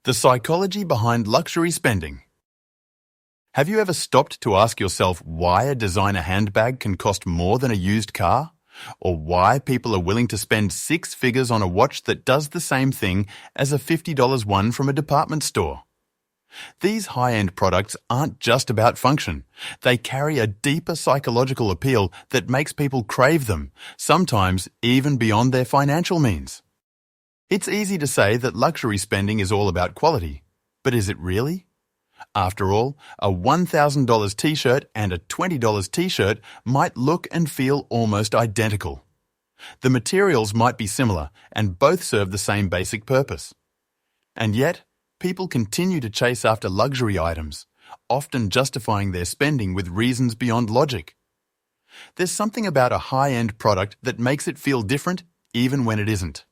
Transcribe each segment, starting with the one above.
The psychology behind luxury spending. Have you ever stopped to ask yourself why a designer handbag can cost more than a used car? Or why people are willing to spend six figures on a watch that does the same thing as a $50 one from a department store? These high-end products aren't just about function. They carry a deeper psychological appeal that makes people crave them, sometimes even beyond their financial means. It's easy to say that luxury spending is all about quality, but is it really? After all, a $1,000 t-shirt and a $20 t-shirt might look and feel almost identical. The materials might be similar and both serve the same basic purpose. And yet, people continue to chase after luxury items, often justifying their spending with reasons beyond logic. There's something about a high-end product that makes it feel different even when it isn't.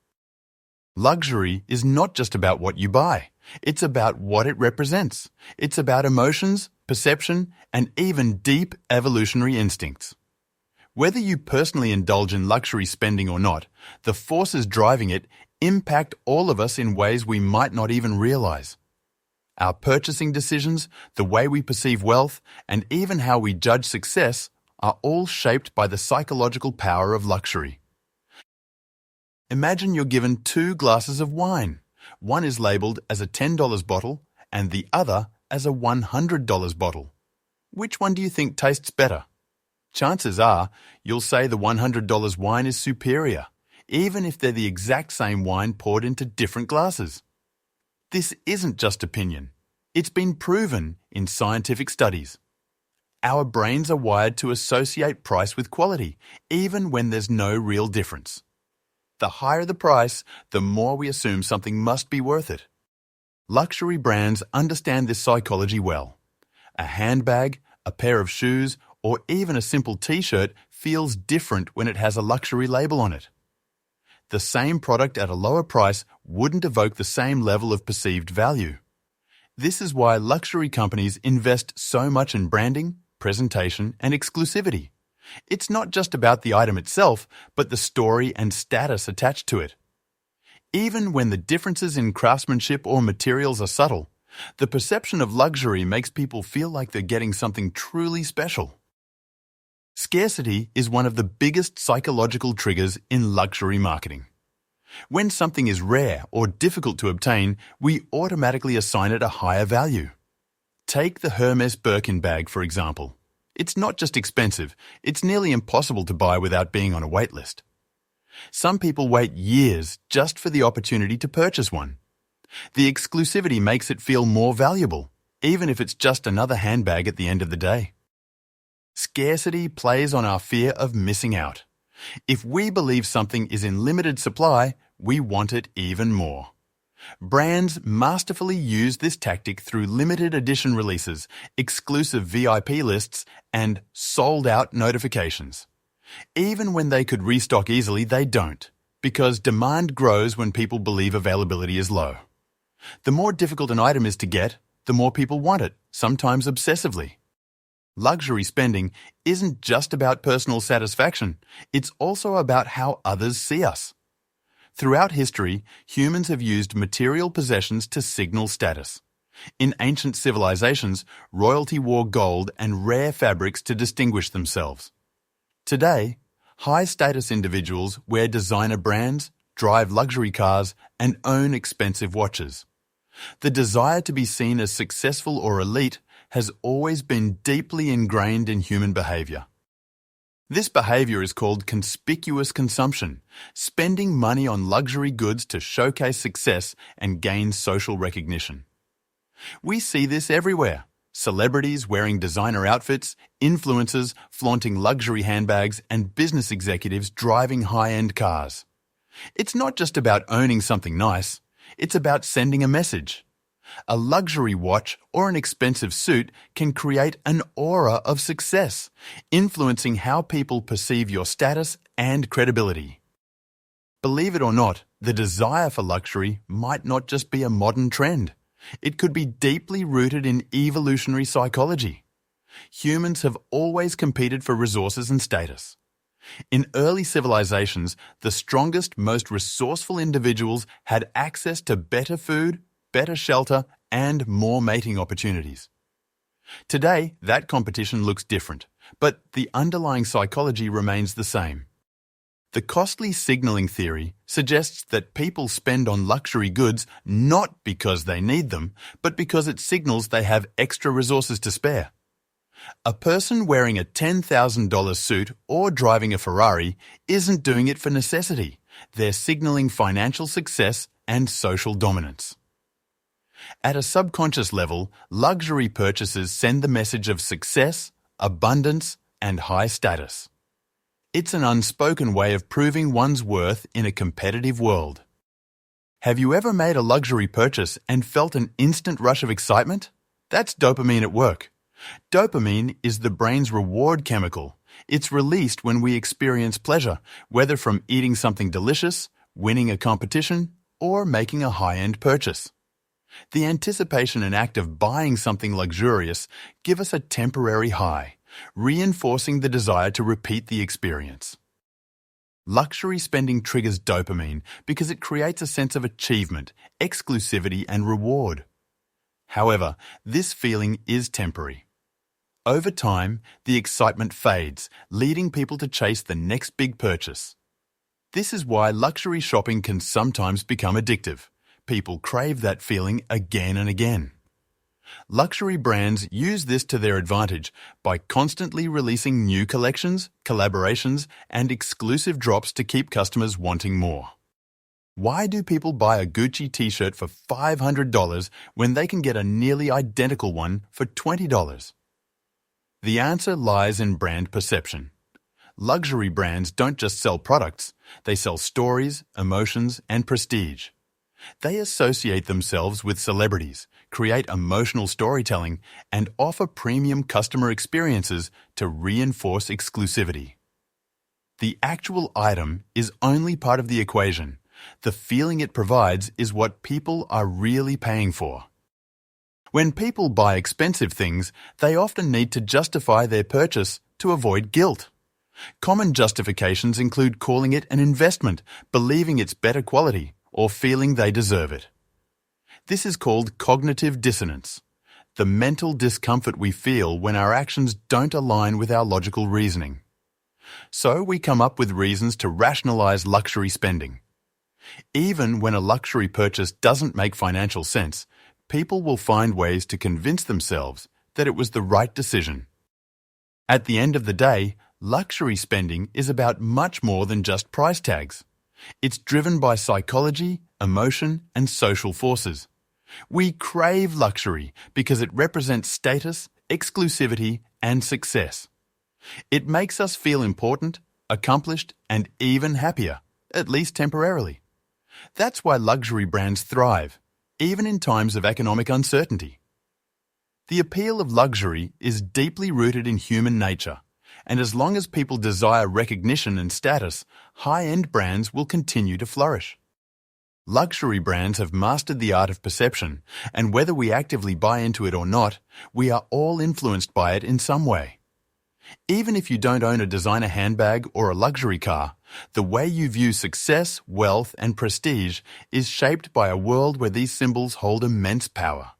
Luxury is not just about what you buy. It's about what it represents. It's about emotions, perception, and even deep evolutionary instincts. Whether you personally indulge in luxury spending or not, the forces driving it impact all of us in ways we might not even realize. Our purchasing decisions, the way we perceive wealth, and even how we judge success are all shaped by the psychological power of luxury. Imagine you're given two glasses of wine. One is labelled as a $10 bottle and the other as a $100 bottle. Which one do you think tastes better? Chances are you'll say the $100 wine is superior, even if they're the exact same wine poured into different glasses. This isn't just opinion. It's been proven in scientific studies. Our brains are wired to associate price with quality, even when there's no real difference. The higher the price, the more we assume something must be worth it. Luxury brands understand this psychology well. A handbag, a pair of shoes, or even a simple t-shirt feels different when it has a luxury label on it. The same product at a lower price wouldn't evoke the same level of perceived value. This is why luxury companies invest so much in branding, presentation, and exclusivity. It's not just about the item itself, but the story and status attached to it. Even when the differences in craftsmanship or materials are subtle, the perception of luxury makes people feel like they're getting something truly special. Scarcity is one of the biggest psychological triggers in luxury marketing. When something is rare or difficult to obtain, we automatically assign it a higher value. Take the Hermes Birkin bag, for example. It's not just expensive, it's nearly impossible to buy without being on a wait list. Some people wait years just for the opportunity to purchase one. The exclusivity makes it feel more valuable, even if it's just another handbag at the end of the day. Scarcity plays on our fear of missing out. If we believe something is in limited supply, we want it even more. Brands masterfully use this tactic through limited edition releases, exclusive VIP lists, and sold-out notifications. Even when they could restock easily, they don't, because demand grows when people believe availability is low. The more difficult an item is to get, the more people want it, sometimes obsessively. Luxury spending isn't just about personal satisfaction, it's also about how others see us. Throughout history, humans have used material possessions to signal status. In ancient civilizations, royalty wore gold and rare fabrics to distinguish themselves. Today, high-status individuals wear designer brands, drive luxury cars, and own expensive watches. The desire to be seen as successful or elite has always been deeply ingrained in human behavior. This behavior is called conspicuous consumption, spending money on luxury goods to showcase success and gain social recognition. We see this everywhere. Celebrities wearing designer outfits, influencers flaunting luxury handbags, and business executives driving high-end cars. It's not just about owning something nice, it's about sending a message. A luxury watch or an expensive suit can create an aura of success, influencing how people perceive your status and credibility. Believe it or not, the desire for luxury might not just be a modern trend. It could be deeply rooted in evolutionary psychology. Humans have always competed for resources and status. In early civilizations, the strongest, most resourceful individuals had access to better food, better shelter, and more mating opportunities. Today, that competition looks different, but the underlying psychology remains the same. The costly signaling theory suggests that people spend on luxury goods not because they need them, but because it signals they have extra resources to spare. A person wearing a $10,000 suit or driving a Ferrari isn't doing it for necessity. They're signaling financial success and social dominance. At a subconscious level, luxury purchases send the message of success, abundance, and high status. It's an unspoken way of proving one's worth in a competitive world. Have you ever made a luxury purchase and felt an instant rush of excitement? That's dopamine at work. Dopamine is the brain's reward chemical. It's released when we experience pleasure, whether from eating something delicious, winning a competition, or making a high-end purchase. The anticipation and act of buying something luxurious give us a temporary high, reinforcing the desire to repeat the experience. Luxury spending triggers dopamine because it creates a sense of achievement, exclusivity, and reward. However, this feeling is temporary. Over time, the excitement fades, leading people to chase the next big purchase. This is why luxury shopping can sometimes become addictive. People crave that feeling again and again. Luxury brands use this to their advantage by constantly releasing new collections, collaborations, and exclusive drops to keep customers wanting more. Why do people buy a Gucci t-shirt for $500 when they can get a nearly identical one for $20? The answer lies in brand perception. Luxury brands don't just sell products, they sell stories, emotions, and prestige. They associate themselves with celebrities, create emotional storytelling, and offer premium customer experiences to reinforce exclusivity. The actual item is only part of the equation. The feeling it provides is what people are really paying for. When people buy expensive things, they often need to justify their purchase to avoid guilt. Common justifications include calling it an investment, believing it's better quality, or feeling they deserve it. This is called cognitive dissonance, the mental discomfort we feel when our actions don't align with our logical reasoning. So we come up with reasons to rationalize luxury spending. Even when a luxury purchase doesn't make financial sense, people will find ways to convince themselves that it was the right decision. At the end of the day, luxury spending is about much more than just price tags. It's driven by psychology, emotion, and social forces. We crave luxury because it represents status, exclusivity, and success. It makes us feel important, accomplished, and even happier, at least temporarily. That's why luxury brands thrive, even in times of economic uncertainty. The appeal of luxury is deeply rooted in human nature, and as long as people desire recognition and status, high-end brands will continue to flourish. Luxury brands have mastered the art of perception, and whether we actively buy into it or not, we are all influenced by it in some way. Even if you don't own a designer handbag or a luxury car, the way you view success, wealth, and prestige is shaped by a world where these symbols hold immense power.